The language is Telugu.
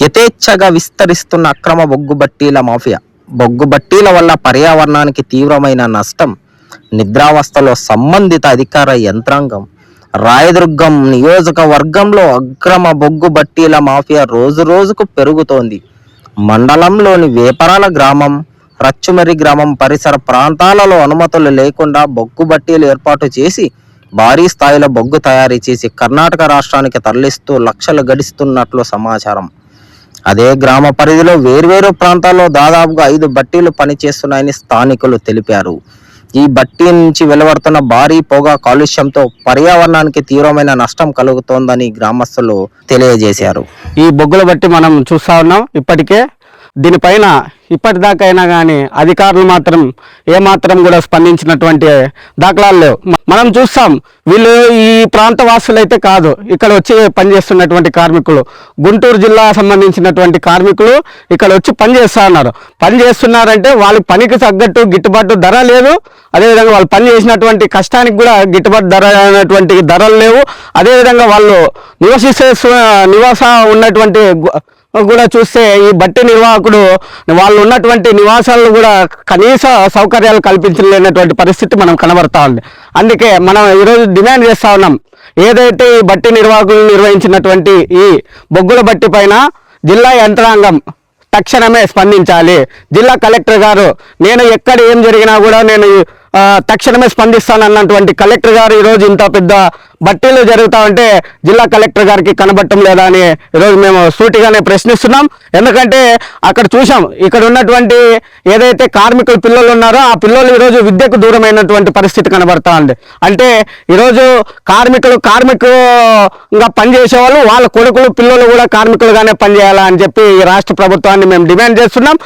యథేచ్ఛగా విస్తరిస్తున్న అక్రమ బొగ్గు బట్టీల మాఫియా. బొగ్గు బట్టీల వల్ల పర్యావరణానికి తీవ్రమైన నష్టం. నిద్రావస్థలో సంబంధిత అధికార యంత్రాంగం. రాయదుర్గం నియోజకవర్గంలో అక్రమ బొగ్గు బట్టీల మాఫియా రోజు రోజుకు పెరుగుతోంది. మండలంలోని వేపరాల గ్రామం, రచ్చుమరి గ్రామం పరిసర ప్రాంతాలలో అనుమతులు లేకుండా బొగ్గు బట్టీలు ఏర్పాటు చేసి భారీ స్థాయిలో బొగ్గు తయారీ చేసి కర్ణాటక రాష్ట్రానికి తరలిస్తూ లక్షలు గడిస్తున్నట్లు సమాచారం. అదే గ్రామ పరిధిలో వేర్వేరు ప్రాంతాల్లో దాదాపుగా 5 బట్టీలు పనిచేస్తున్నాయని స్థానికులు తెలిపారు. ఈ బట్టీ నుంచి వెలువడుతున్న భారీ పొగ కాలుష్యంతో పర్యావరణానికి తీవ్రమైన నష్టం కలుగుతోందని గ్రామస్తులు తెలియజేశారు. ఈ బొగ్గుల బట్టి మనం చూస్తా ఉన్నాం. ఇప్పటికే దీనిపైన ఇప్పటిదాకైనా కానీ అధికారులు మాత్రం ఏమాత్రం కూడా స్పందించినటువంటి దాఖలాలు లేవు. మనం చూస్తాం, వీళ్ళు ఈ ప్రాంత వాసులైతే కాదు, ఇక్కడ వచ్చి పనిచేస్తున్నటువంటి కార్మికులు, గుంటూరు జిల్లా సంబంధించినటువంటి కార్మికులు ఇక్కడ వచ్చి పనిచేస్తున్నారంటే వాళ్ళ పనికి తగ్గట్టు గిట్టుబాటు ధర లేదు. అదేవిధంగా వాళ్ళు పని చేసినటువంటి కష్టానికి కూడా గిట్టుబాటు ధర అయినటువంటి ధరలు లేవు. అదేవిధంగా వాళ్ళు నివాస ఉన్నటువంటి కూడా చూస్తే ఈ బట్టి నిర్వాహకుడు వాళ్ళు ఉన్నటువంటి నివాసాలను కూడా కనీస సౌకర్యాలు కల్పించలేనటువంటి పరిస్థితి మనం కనబడతా ఉంది. అందుకే మనం ఈరోజు డిమాండ్ చేస్తా ఉన్నాం, ఏదైతే ఈ బట్టి నిర్వాహకులు నిర్వహించినటువంటి ఈ బొగ్గుల బట్టి పైన జిల్లా యంత్రాంగం తక్షణమే స్పందించాలి. జిల్లా కలెక్టర్ గారు, నేను ఎక్కడ ఏం జరిగినా కూడా నేను తక్షణమే స్పందిస్తానన్నటువంటి కలెక్టర్ గారు ఈరోజు ఇంత పెద్ద బట్టీలు జరుగుతా ఉంటే జిల్లా కలెక్టర్ గారికి కనబట్టం లేదా అని ఈరోజు మేము సూటిగానే ప్రశ్నిస్తున్నాం. ఎందుకంటే అక్కడ చూసాం, ఇక్కడ ఉన్నటువంటి ఏదైతే కార్మికుల పిల్లలు ఉన్నారో ఆ పిల్లలు ఈరోజు విద్యకు దూరమైనటువంటి పరిస్థితి కనబడతా ఉంది. అంటే ఈరోజు కార్మికులుగా పనిచేసేవాళ్ళు వాళ్ళ కొడుకులు పిల్లలు కూడా కార్మికులుగానే పనిచేయాలా అని చెప్పి ఈ రాష్ట్ర ప్రభుత్వాన్ని మేము డిమాండ్ చేస్తున్నాం.